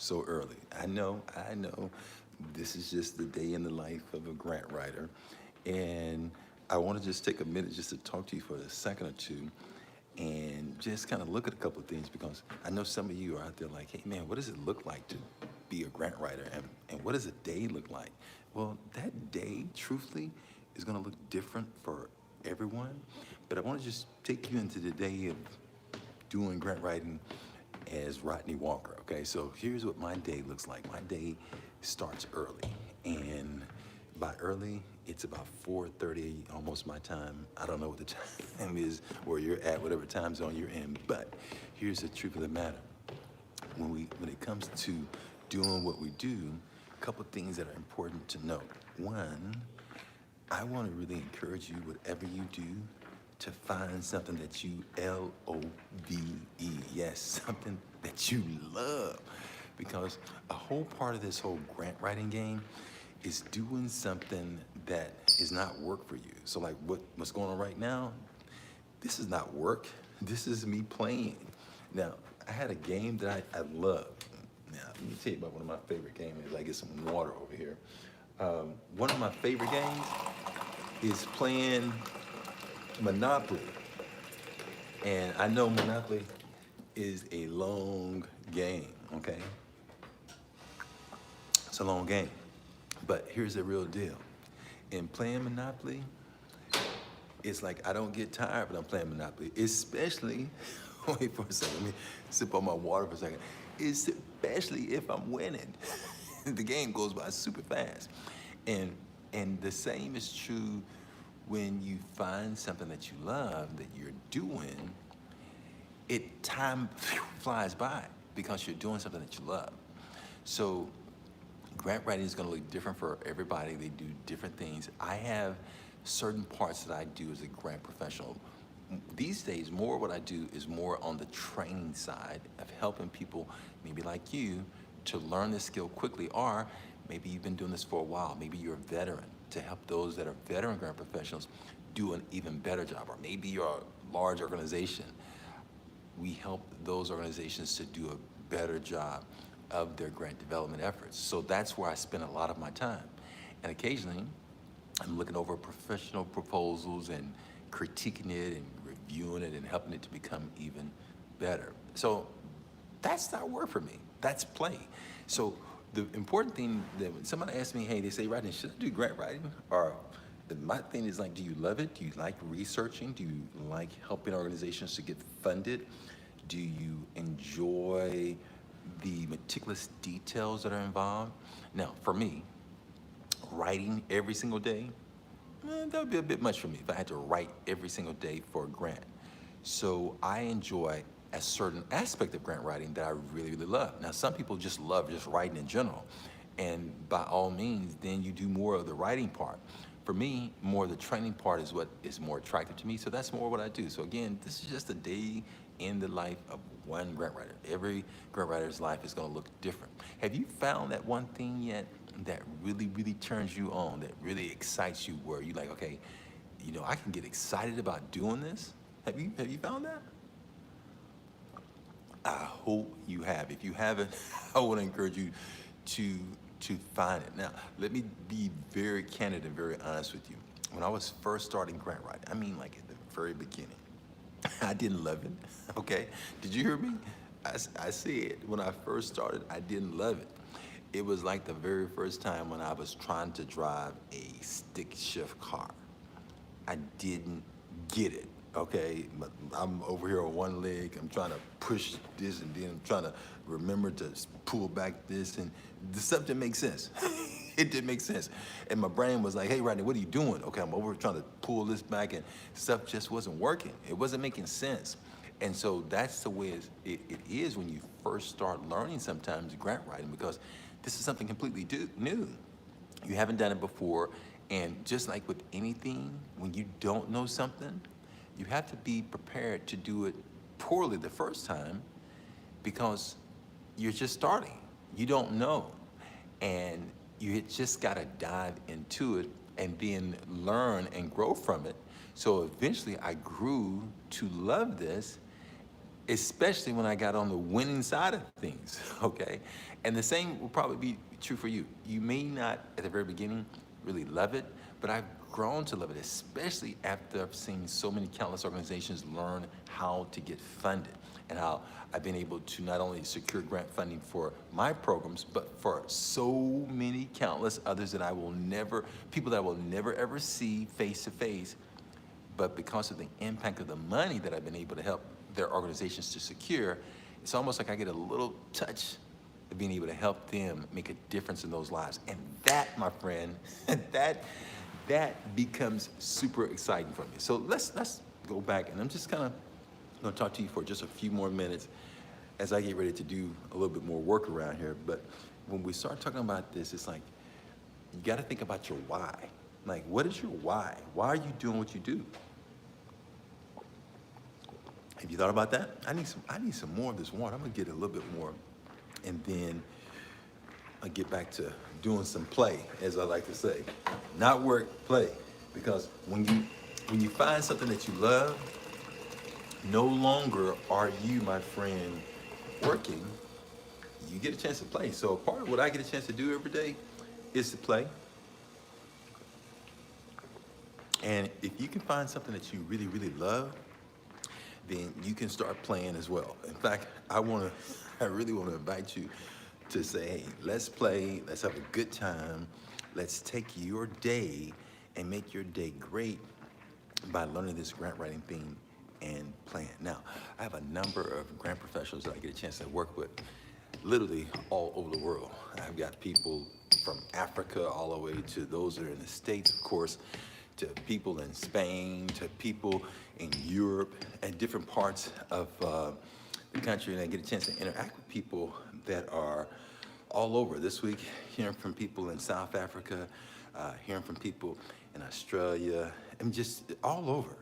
so early. I know. This is just the day in the life of a grant writer. And I want to just take a minute just to talk to you for a second or two and just kind of look at a couple of things because I know some of you are out there like, hey man, what does it look like to be a grant writer? And what does a day look like? Well, that day, truthfully, is going to look different for everyone. But I want to just take you into the day of doing grant writing as Rodney Walker. Okay, so here's what my day looks like. My day starts early, and by early, it's about 4:30, almost my time. I don't know what the time is where you're at, whatever time zone you're in. But here's the truth of the matter: when it comes to doing what we do, a couple things that are important to note. One, I want to really encourage you, whatever you do, to find something that you LOVE. Yes, something that you love. Because a whole part of this whole grant writing game is doing something that is not work for you. So like what's going on right now, this is not work. This is me playing. Now, I had a game that I love. Now, let me tell you about one of my favorite games. I get some water over here. One of my favorite games is playing Monopoly. And I know Monopoly is a long game, okay? It's a long game. But here's the real deal. In playing Monopoly, it's like I don't get tired when I'm playing Monopoly, especially, wait for a second, let me sip on my water for a second, especially if I'm winning. The game goes by super fast. And the same is true when you find something that you love that you're doing, time flies by because you're doing something that you love. So grant writing is going to look different for everybody. They do different things. I have certain parts that I do as a grant professional. These days, more what I do is more on the training side of helping people, maybe like you, to learn this skill quickly, or maybe you've been doing this for a while. Maybe you're a veteran, to help those that are veteran grant professionals do an even better job. Or maybe you're a large organization. We help those organizations to do a better job of their grant development efforts. So that's where I spend a lot of my time. And occasionally, I'm looking over professional proposals and critiquing it and reviewing it and helping it to become even better. So that's not work for me. That's play. So the important thing that when somebody asks me, hey, they say, Rodney, should I do grant writing? Or my thing is like, do you love it? Do you like researching? Do you like helping organizations to get funded? Do you enjoy the meticulous details that are involved? Now, for me, writing every single day, that would be a bit much for me if I had to write every single day for a grant. So I enjoy a certain aspect of grant writing that I really, really love. Now, some people just love just writing in general. And by all means, then you do more of the writing part. For me, more of the training part is what is more attractive to me. So that's more what I do. So again, this is just a day in the life of one grant writer. Every grant writer's life is going to look different. Have you found that one thing yet that really, really turns you on, that really excites you, where you're like, okay, you know, I can get excited about doing this? Have you found that? I hope you have. If you haven't, I want to encourage you to find it. Now, let me be very candid and very honest with you. When I was first starting grant writing, I mean like at the very beginning, I didn't love it, okay? Did you hear me? I said when I first started, I didn't love it. It was like the very first time when I was trying to drive a stick shift car. I didn't get it, okay? But I'm over here on one leg, I'm trying to push this, and then I'm trying to remember to pull back this, and the stuff didn't make sense. It didn't make sense. And my brain was like, hey, Rodney, what are you doing? Okay, I'm over trying to pull this back, and stuff just wasn't working. It wasn't making sense. And so that's the way it is when you first start learning sometimes grant writing, because this is something completely new. You haven't done it before, and just like with anything, when you don't know something, you have to be prepared to do it poorly the first time because you're just starting. You don't know. And you just got to dive into it and then learn and grow from it. So eventually I grew to love this, especially when I got on the winning side of things, okay? And the same will probably be true for you. You may not, at the very beginning, really love it, but I've grown to love it, especially after I've seen so many countless organizations learn how to get funded and how I've been able to not only secure grant funding for my programs, but for so many countless others that I will never, people that I will never ever see face to face, but because of the impact of the money that I've been able to help their organizations to secure, it's almost like I get a little touch of being able to help them make a difference in those lives. And that, my friend, that becomes super exciting for me. So let's go back, and I'm just kind of gonna talk to you for just a few more minutes as I get ready to do a little bit more work around here. But when we start talking about this, it's like, you gotta think about your why. Like, what is your why? Why are you doing what you do? Have you thought about that? I need some more of this water. I'm gonna get a little bit more, and then I'll get back to doing some play, as I like to say. Not work, play. Because when you find something that you love, no longer are you, my friend, working. You get a chance to play. So part of what I get a chance to do every day is to play. And if you can find something that you really, really love, then you can start playing as well. In fact, I really want to invite you to say, hey, let's play, let's have a good time, let's take your day and make your day great by learning this grant writing thing and playing. Now, I have a number of grant professionals that I get a chance to work with literally all over the world. I've got people from Africa all the way to those that are in the States, of course, to people in Spain, to people in Europe and different parts of the country. And I get a chance to interact with people that are all over. This week, hearing from people in South Africa, hearing from people in Australia, and just all over.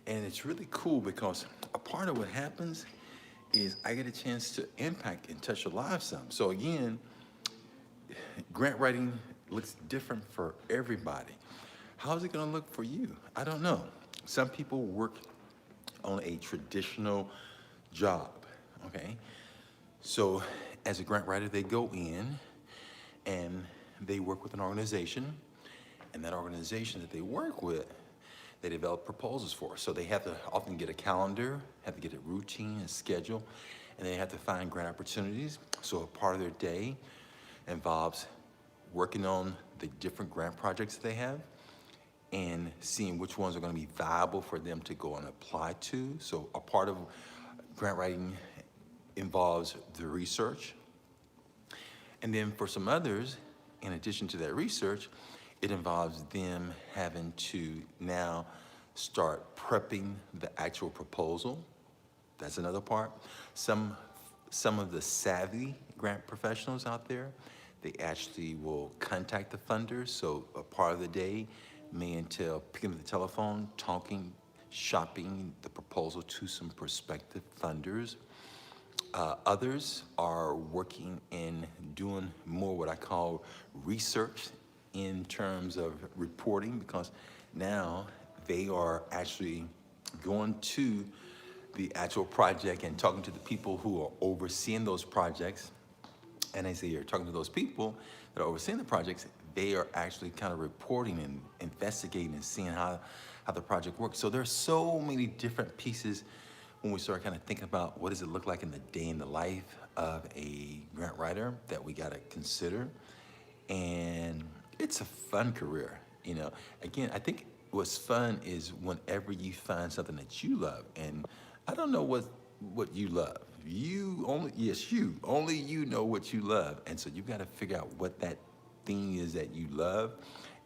And it's really cool because a part of what happens is I get a chance to impact and touch your lives some. So again, grant writing looks different for everybody. How's it gonna look for you? I don't know. Some people work on a traditional job, okay? So as a grant writer, they go in and they work with an organization, and that organization that they work with, they develop proposals for. So they have to often get a calendar, have to get a routine, a schedule, and they have to find grant opportunities. So a part of their day involves working on the different grant projects that they have and seeing which ones are going to be viable for them to go and apply to. So a part of grant writing involves the research. And then for some others, in addition to that research, it involves them having to now start prepping the actual proposal. That's another part. Some of the savvy grant professionals out there, they actually will contact the funders. So a part of the day may entail picking up the telephone, talking, shopping the proposal to some prospective funders. Others are working and doing more what I call research in terms of reporting, because now they are actually going to the actual project and talking to the people who are overseeing those projects. And as they are talking to those people that are overseeing the projects, they are actually kind of reporting and investigating and seeing how the project works. So there's so many different pieces when we start kind of thinking about what does it look like in the day in the life of a grant writer that we got to consider. And it's a fun career, you know. Again, I think what's fun is whenever you find something that you love. And I don't know what you love. Only you know what you love. And so you've got to figure out what that thing is that you love.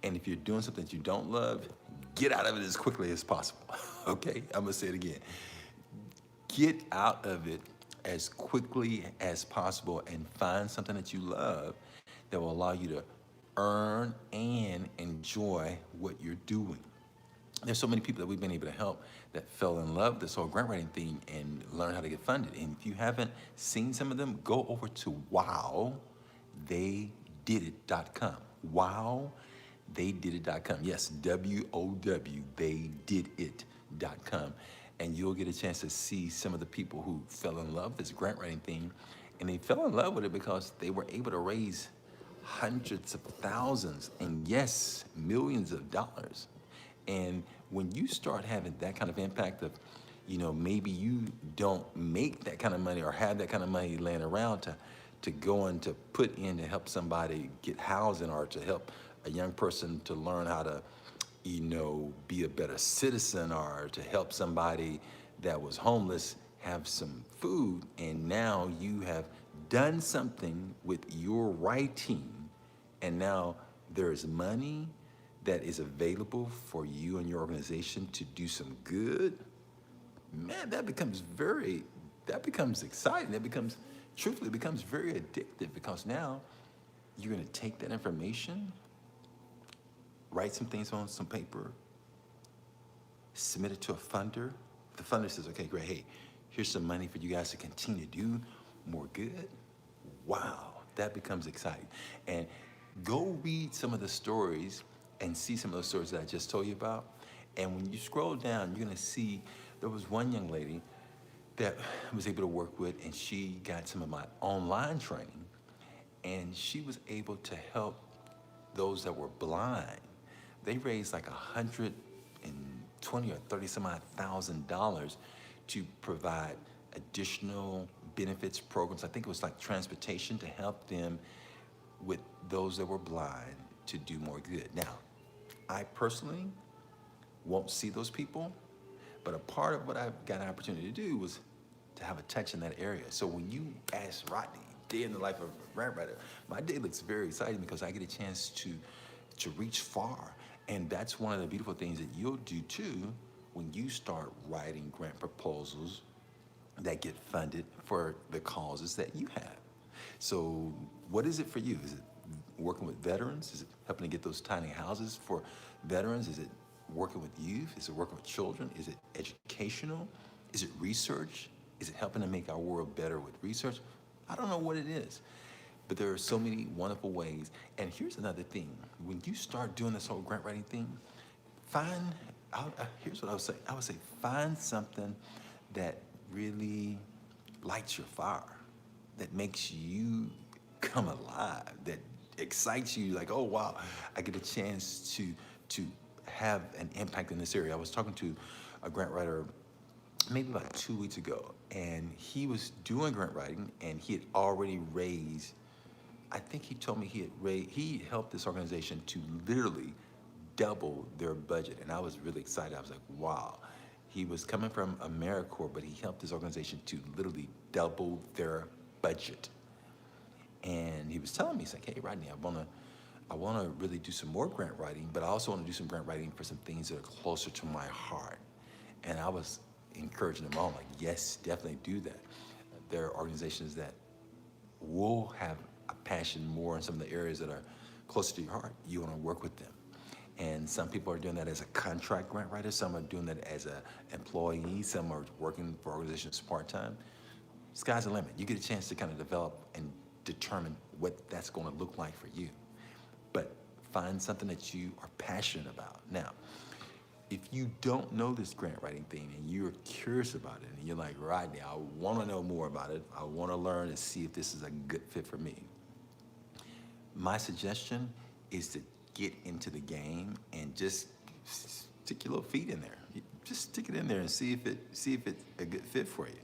And if you're doing something that you don't love, get out of it as quickly as possible. Okay, I'm gonna say it again. Get out of it as quickly as possible and find something that you love that will allow you to earn and enjoy what you're doing. There's so many people that we've been able to help that fell in love with this whole grant writing thing and learn how to get funded. And if you haven't seen some of them, go over to wowtheydidit.com. Wowtheydidit.com. Yes, WOW, theydidit.com. and you'll get a chance to see some of the people who fell in love with this grant writing thing, and they fell in love with it because they were able to raise hundreds of thousands and yes, millions of dollars. And when you start having that kind of impact of, maybe you don't make that kind of money or have that kind of money laying around to go and to put in to help somebody get housing or to help a young person to learn how to, be a better citizen or to help somebody that was homeless have some food. And now you have done something with your writing, and now there's money that is available for you and your organization to do some good. Man, that becomes exciting. Truthfully, it becomes very addictive because now you're gonna take that information, write some things on some paper, submit it to a funder. The funder says, okay, great, hey, here's some money for you guys to continue to do more good. Wow, that becomes exciting. And go read some of the stories and see some of those stories that I just told you about. And when you scroll down, you're gonna see there was one young lady that I was able to work with, and she got some of my online training, and she was able to help those that were blind. They raised like 120 or 30 some odd $1,000 to provide additional benefits programs. I think it was like transportation to help them with those that were blind to do more good. Now, I personally won't see those people, but a part of what I got an opportunity to do was to have a touch in that area. So when you ask Rodney, day in the life of a grant writer, my day looks very exciting because I get a chance to reach far. And that's one of the beautiful things that you'll do too when you start writing grant proposals that get funded for the causes that you have. So what is it for you? Is it working with veterans? Is it helping to get those tiny houses for veterans? Is it working with youth? Is it working with children? Is it educational? Is it research? Is it helping to make our world better with research? I don't know what it is, but there are so many wonderful ways. And here's another thing. When you start doing this whole grant writing thing, here's what I would say. I would say find something that really lights your fire, that makes you come alive, that excites you like, oh wow, I get a chance to have an impact in this area. I was talking to a grant writer maybe about 2 weeks ago, and he was doing grant writing, and he had already raised, I think he told me he helped this organization to literally double their budget. And I was really excited. I was like, wow. He was coming from AmeriCorps, but he helped this organization to literally double their budget. And he was telling me, he's like, hey, Rodney, I wanna really do some more grant writing, but I also wanna do some grant writing for some things that are closer to my heart. And I was encouraging them all, like, yes, definitely do that. There are organizations that will have a passion more in some of the areas that are closer to your heart. You wanna work with them. And some people are doing that as a contract grant writer, some are doing that as an employee, some are working for organizations part-time. Sky's the limit. You get a chance to kind of develop and determine what that's gonna look like for you. But find something that you are passionate about. Now, if you don't know this grant writing thing and you're curious about it and you're like, Rodney, I wanna know more about it, I wanna learn and see if this is a good fit for me, my suggestion is to get into the game and just stick your little feet in there. Just stick it in there and see if it's a good fit for you.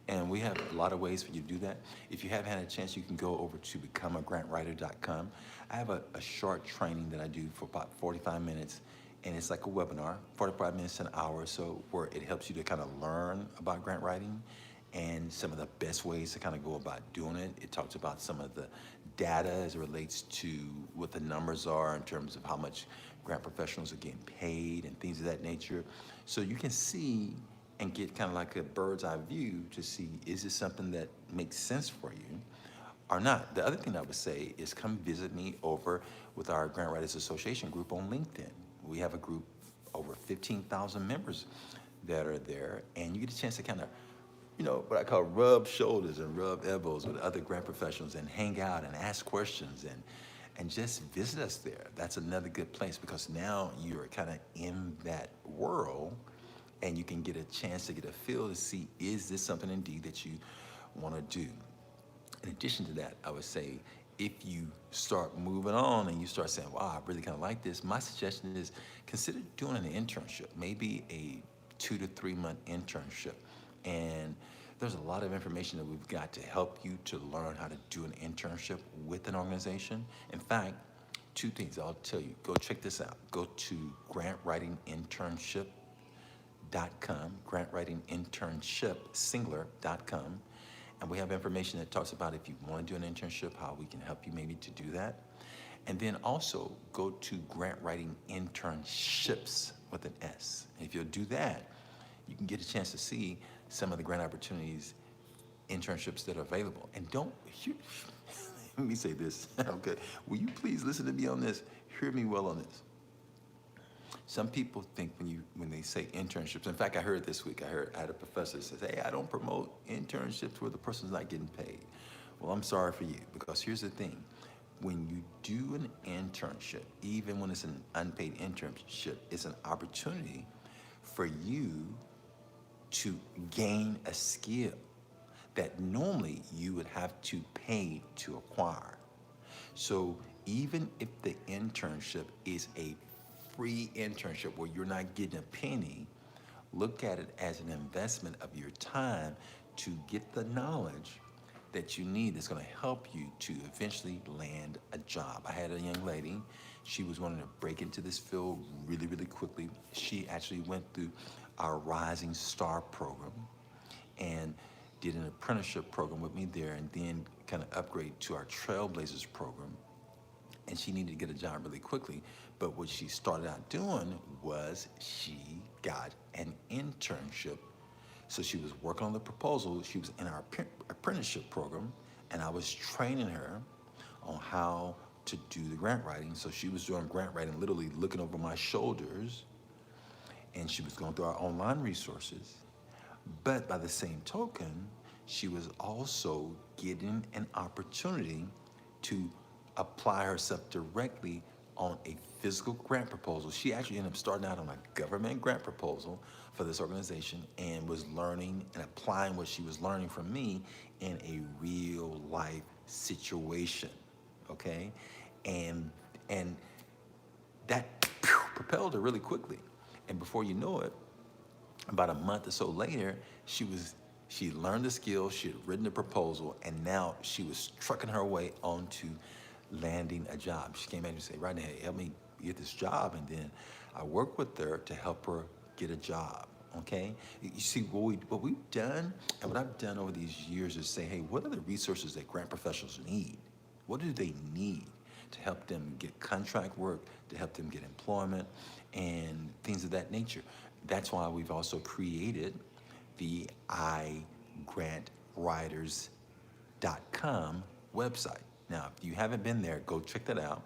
And we have a lot of ways for you to do that. If you haven't had a chance, you can go over to becomeagrantwriter.com. I have a short training that I do for about 45 minutes, and it's like a webinar, 45 minutes to an hour or so, where it helps you to kind of learn about grant writing and some of the best ways to kind of go about doing it. It talks about some of the data as it relates to what the numbers are in terms of how much grant professionals are getting paid and things of that nature. So you can see and get kind of like a bird's eye view to see, is this something that makes sense for you or not? The other thing I would say is come visit me over with our Grant Writers Association group on LinkedIn. We have a group, over 15,000 members that are there, and you get a chance to kind of, what I call rub shoulders and rub elbows with other grant professionals and hang out and ask questions and just visit us there. That's another good place because now you're kind of in that world and you can get a chance to get a feel to see, is this something indeed that you want to do? In addition to that, I would say if you start moving on and you start saying, wow, I really kind of like this, my suggestion is consider doing an internship, maybe a 2 to 3 month internship. And there's a lot of information that we've got to help you to learn how to do an internship with an organization. In fact, two things I'll tell you. Go check this out. Go to grantwritinginternship.com, grantwritinginternship.com, and we have information that talks about if you want to do an internship, how we can help you maybe to do that. And then also go to Grant Writing Internships with an S. And if you'll do that, you can get a chance to see some of the grant opportunities, internships that are available. And let me say this, okay? Will you please listen to me on this? Hear me well on this. Some people think when they say internships, in fact, I heard this week, I had a professor that says, hey, I don't promote internships where the person's not getting paid. Well, I'm sorry for you, because here's the thing. When you do an internship, even when it's an unpaid internship, it's an opportunity for you to gain a skill that normally you would have to pay to acquire. So even if the internship is a free internship where you're not getting a penny, look at it as an investment of your time to get the knowledge that you need that's going to help you to eventually land a job. I had a young lady, she was wanting to break into this field really, really quickly. She actually went through our Rising Star program and did an apprenticeship program with me there, and then kind of upgrade to our Trailblazers program. And she needed to get a job really quickly. But what she started out doing was she got an internship. So she was working on the proposal. She was in our apprenticeship program, and I was training her on how to do the grant writing. So she was doing grant writing, literally looking over my shoulders, and she was going through our online resources. But by the same token, she was also getting an opportunity to apply herself directly on a physical grant proposal. She actually ended up starting out on a government grant proposal for this organization and was learning and applying what she was learning from me in a real life situation, okay? And that propelled her really quickly. And before you know it, about a month or so later, she learned the skill, she had written the proposal, and now she was trucking her way onto landing a job. She came back and said, Rodney, hey, help me get this job. And then I worked with her to help her get a job, okay? You see, what we've done, and what I've done over these years is say, hey, what are the resources that grant professionals need? What do they need to help them get contract work, to help them get employment, and things of that nature? That's why we've also created the igrantwriters.com website. Now, if you haven't been there, go check that out,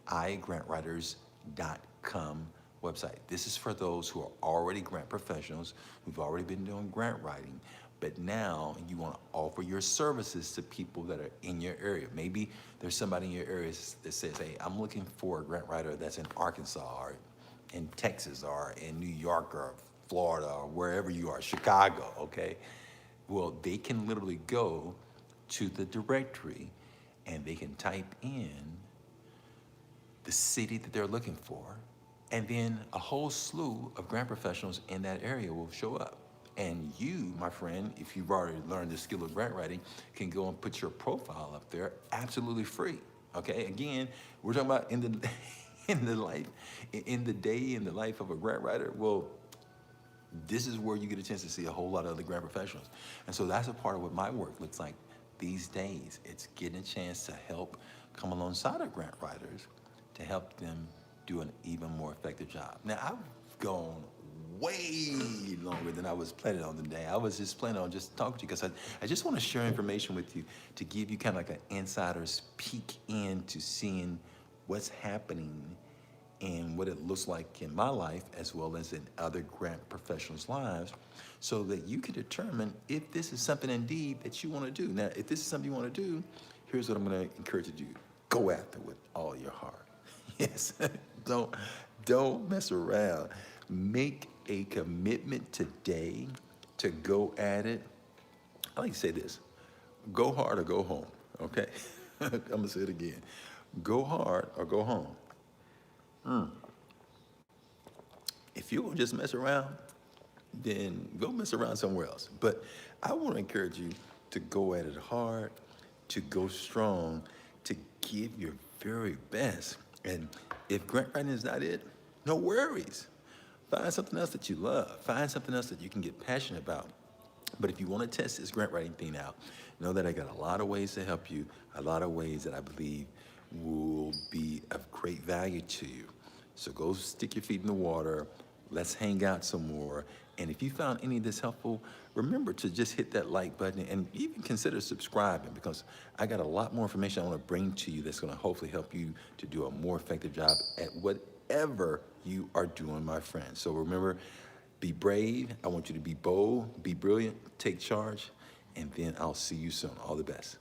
igrantwriters.com website. This is for those who are already grant professionals, who've already been doing grant writing, but now you want to offer your services to people that are in your area. Maybe there's somebody in your area that says, hey, I'm looking for a grant writer that's in Arkansas or in Texas or in New York or Florida or wherever you are, Chicago, okay? Well, they can literally go to the directory and they can type in the city that they're looking for, and then a whole slew of grant professionals in that area will show up. And you, my friend, if you've already learned the skill of grant writing, can go and put your profile up there absolutely free, okay? Again, we're talking about in the in the life of a grant writer. Well, this is where you get a chance to see a whole lot of other grant professionals. And so that's a part of what my work looks like these days. It's getting a chance to help come alongside of grant writers to help them do an even more effective job. Now, I've gone way longer than I was planning on today. I was just planning on just talking to you because I just want to share information with you to give you kind of like an insider's peek into seeing what's happening and what it looks like in my life as well as in other grant professionals' lives, so that you can determine if this is something indeed that you want to do. Now, if this is something you want to do, here's what I'm going to encourage you to do. Go after it with all your heart. Yes, don't mess around. Make a commitment today to go at it. I like to say this, go hard or go home, okay? I'm gonna say it again. Go hard or go home. If you're gonna just mess around, then go mess around somewhere else. But I wanna encourage you to go at it hard, to go strong, to give your very best. And if grant writing is not it, no worries. Find something else that you love. Find something else that you can get passionate about. But if you want to test this grant writing thing out, know that I got a lot of ways to help you, a lot of ways that I believe will be of great value to you. So go stick your feet in the water. Let's hang out some more. And if you found any of this helpful, remember to just hit that like button and even consider subscribing, because I got a lot more information I want to bring to you that's going to hopefully help you to do a more effective job at whatever you are doing, my friend. So remember, be brave. I want you to be bold, be brilliant, take charge, and then I'll see you soon. All the best.